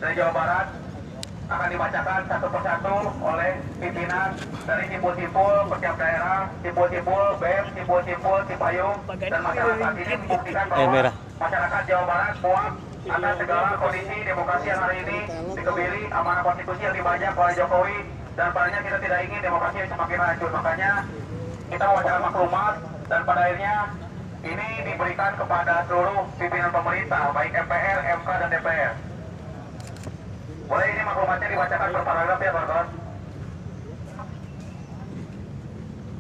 dari Jawa Barat akan dibacakan satu persatu oleh pimpinan dari simpul-simpul setiap daerah, simpul-simpul BEM, simpul-simpul Cipayung, dan masyarakat ini membuktikan bahwa masyarakat Jawa Barat puas atas segala kondisi demokrasi yang hari ini dikebiri amanah konstitusi yang dibajak oleh Jokowi, dan padanya kita tidak ingin demokrasi yang semakin hancur. Makanya kita membacakan maklumat, dan pada akhirnya ini diberikan kepada seluruh pimpinan pemerintah, baik MPR, MK, dan DPR. Boleh ini maklumatnya dibacakan per paragraf ya, kawan-kawan?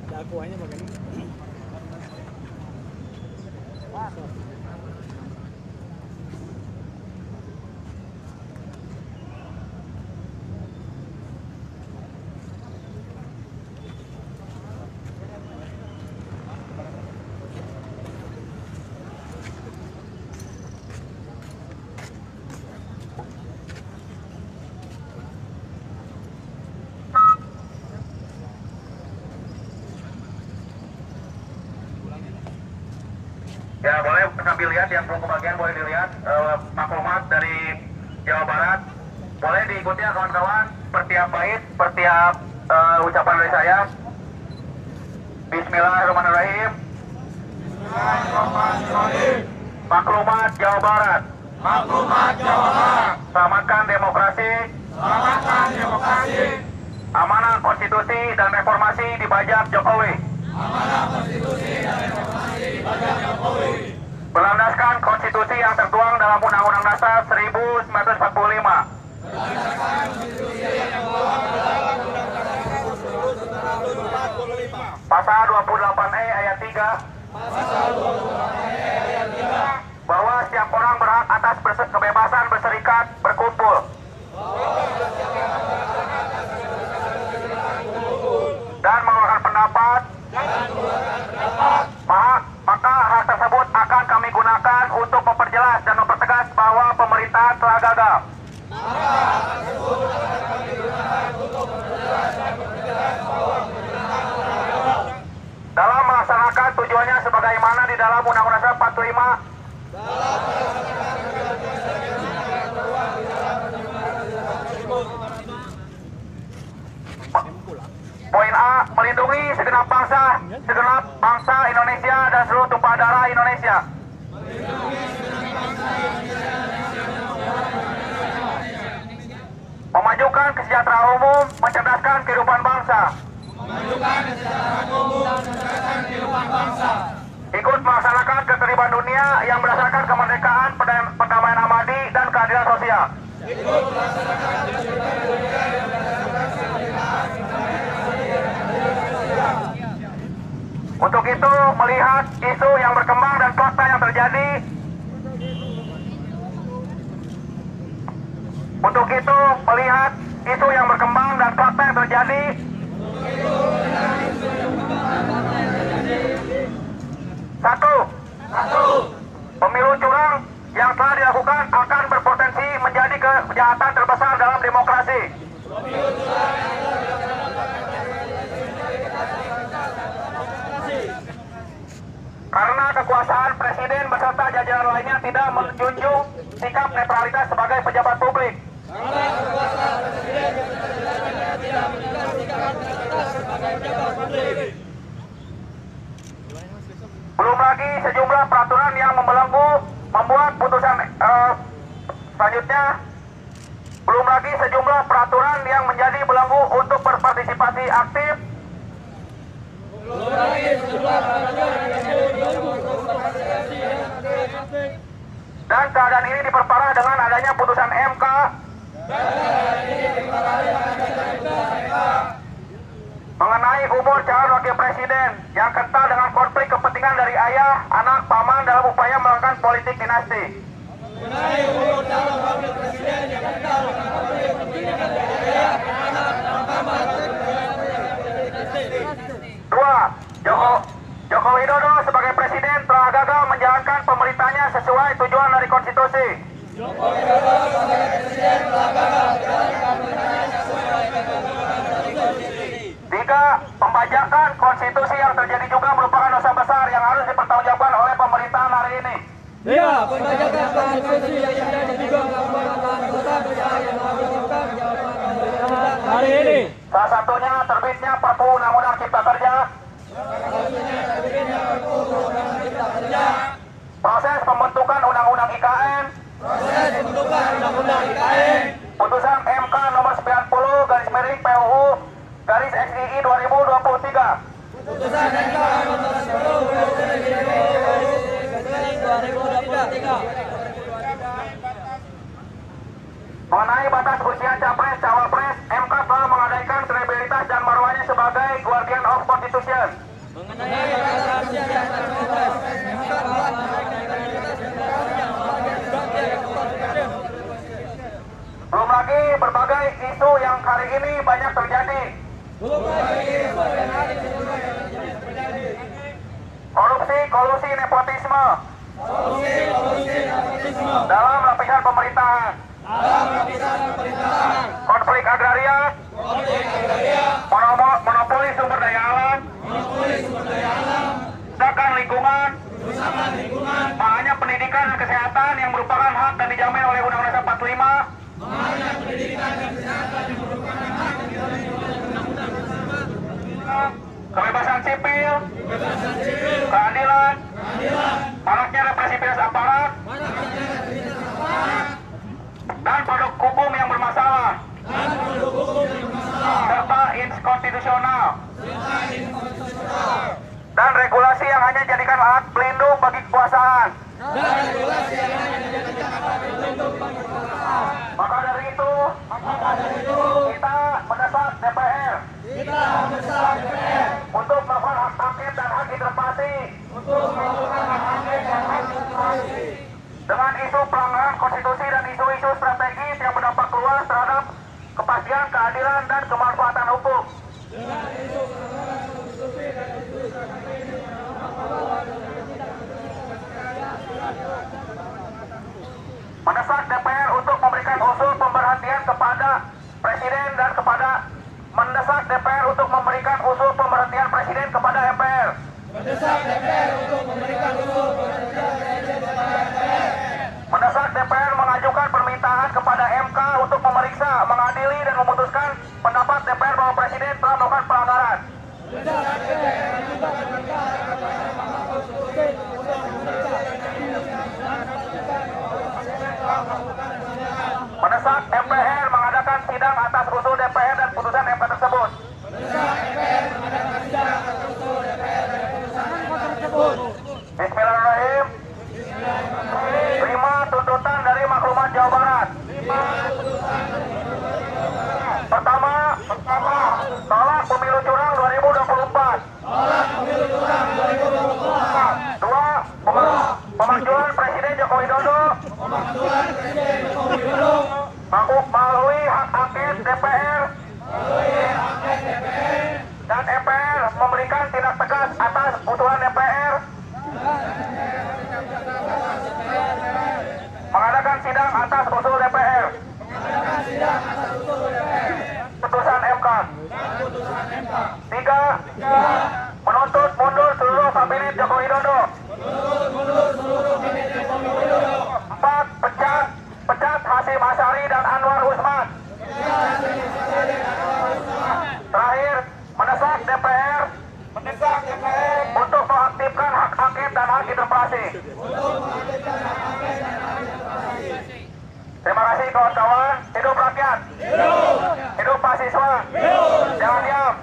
Ada akuannya begini. Ya, boleh sambil lihat yang belum kebagian boleh dilihat maklumat dari Jawa Barat. Boleh diikuti ya kawan-kawan, setiap bait, setiap ucapan dari saya. Bismillahirrahmanirrahim. Bismillahirrahmanirrahim. Maklumat Jawa Barat. Maklumat Jawa Barat. Selamatkan demokrasi. Selamatkan demokrasi. Amanah konstitusi dan reformasi dibajak Jokowi. Amanah konstitusi dan reformasi dibajak Jokowi. Berlandaskan konstitusi yang tertuang dalam Undang-Undang Dasar 1945. Berlandaskan konstitusi yang tertuang dalam Undang-Undang Dasar 1945. Pasal 28E ayat 3. Pasal 28E ayat 3. Bahwa setiap orang berhak atas kebebasan berserikat, berkumpul. Dan mengeluarkan pendapat. Maka hak tersebut akan kami gunakan untuk memperjelas dan mempertegas bahwa pemerintahan telah gagal. Dalam melaksanakan tujuannya sebagaimana di dalam Undang-Undang Dasar 45. Poin A, melindungi segenap bangsa Indonesia dan seluruh tumpah darah Indonesia. Memajukan kesejahteraan umum, mencerdaskan kehidupan bangsa. Ikut melaksanakan keterlibatan dunia yang berdasarkan kemerdekaan, perdamaian abadi, dan keadilan sosial. Untuk itu, melihat isu yang berkembang dan fakta yang terjadi, Satu, pemilu curang yang telah dilakukan akan berpotensi menjadi kejahatan terbesar dalam demokrasi. Karena kekuasaan presiden beserta jajaran lainnya tidak menjunjung sikap netralitas sebagai pejabat publik. Belum lagi sejumlah peraturan yang membelenggu membuat putusan selanjutnya. Belum lagi sejumlah peraturan yang menjadi belenggu untuk berpartisipasi aktif. Dan keadaan ini diperparah dengan adanya putusan MK mengenai umur calon wakil presiden yang kental dengan konflik kepentingan dari ayah, anak, paman dalam upaya melakukan politik dinasti. Dua, Joko Widodo sebagai presiden telah gagal menjalankan pemerintahnya sesuai tujuan dari konstitusi. Tiga, pembajakan konstitusi yang terjadi juga merupakan dosa besar yang harus dipertanggungjawabkan oleh pemerintahan hari ini. Iya, pembajakan konstitusi yang terjadi juga merupakan dosa hari ini. Salah satunya terbitnya Perpu Undang-Undang Cipta Kerja. Proses pembentukan Undang-Undang IKN. Putusan MK nomor 90/PUU/XII 2023. Mengenai batas usia capres cawapres, MK telah mengadakan kredibilitas dan marwahnya sebagai Guardian of Constitution. Belum lagi berbagai isu yang hari ini banyak terjadi. Korupsi, kolusi, nepotisme dalam lapisan pemerintahan. Konflik agraria, monopoli sumber daya alam, kerusakan lingkungan, hanya pendidikan dan kesehatan yang merupakan hak dan dijamin oleh Undang-Undang 45. Kebebasan sipil, keadilan, maraknya represivitas aparat, dan produk hukum yang bermasalah, serta inkonstitusional, dan regulasi yang hanya dijadikan alat pelindung bagi kekuasaan. Maka dari itu, kita mendesak DPR untuk melakukan hak angket dan hak interpelasi dengan isu pelanggaran konstitusi dan isu-isu strategis yang berdampak luas terhadap kepastian, keadilan, dan kemanfaatan hukum. Mendesak DPR untuk memberikan usul pemberhentian kepada Presiden dan mendesak DPR untuk memberikan usul pemberhentian Presiden kepada MPR. Mendesak DPR mengajukan permintaan kepada MK untuk memeriksa, mengadili, dan memutuskan pendapat DPR bahwa Presiden telah melakukan pelanggaran. Mendesak MPR mengadakan sidang atas usul DPR dan putusan MK tersebut. Bismillahirrahmanirrahim. 5 tuntutan dari maklumat Jawa Barat. Pertama, tolak pemilu curang 2024. 2, pemakzulan Presiden Joko Widodo melalui hak angket DPR dan MPR memberikan tindak tegas atas usulan DPR. Mengadakan sidang atas usul DPR. Putusan MK. 3, menuntut mundur seluruh kabinet Joko Widodo. 4, pecat Hasyim Asyari dan Anwar Usman. Terakhir, mendesak DPR untuk mengaktifkan hak angket dan hak interpelasi. Terima kasih kawan-kawan. Hidup rakyat. Hidup mahasiswa. Jangan diam.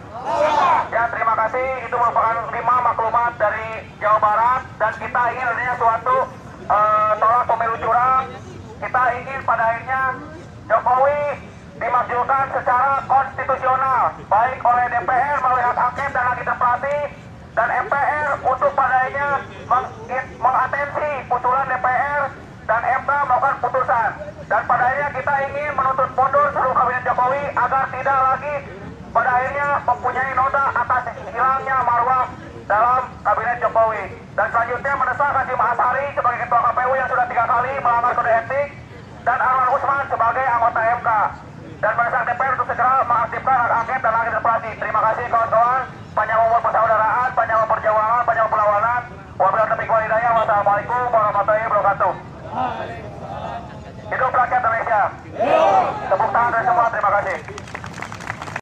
Ya, terima kasih. Itu merupakan 5 maklumat dari Jawa Barat, dan kita ingin adanya suatu tolak pemilu curang. Kita ingin pada akhirnya Jokowi dimakzulkan secara konstitusional, baik oleh DPR melalui hak angket dan hak interpelasi, dan MPR untuk pada akhirnya mengatensi usulan DPR dan MK melakukan putusan. Dan pada akhirnya kita ingin menuntut mundur seluruh kabinet Jokowi agar tidak lagi pada akhirnya mempunyai noda atas hilangnya marwah dalam kabinet Jokowi. Dan selanjutnya mendesak Hasyim Asyari sebagai ketua KPU yang sudah 3 kali melanggar kode etik, dan Anwar Usman sebagai anggota MK. Dan mendesak DPR untuk segera mengaktifkan hak angket dan hak interpelasi. Terima kasih kawan-kawan. Panjang umur persaudaraan, panjang umur perjuangan, panjang perlawanan. Wabillahi taufiq wal hidayah. Wassalamualaikum warahmatullahi wabarakatuh. Hidup rakyat Indonesia. Tepuk tangan dari semua, terima kasih.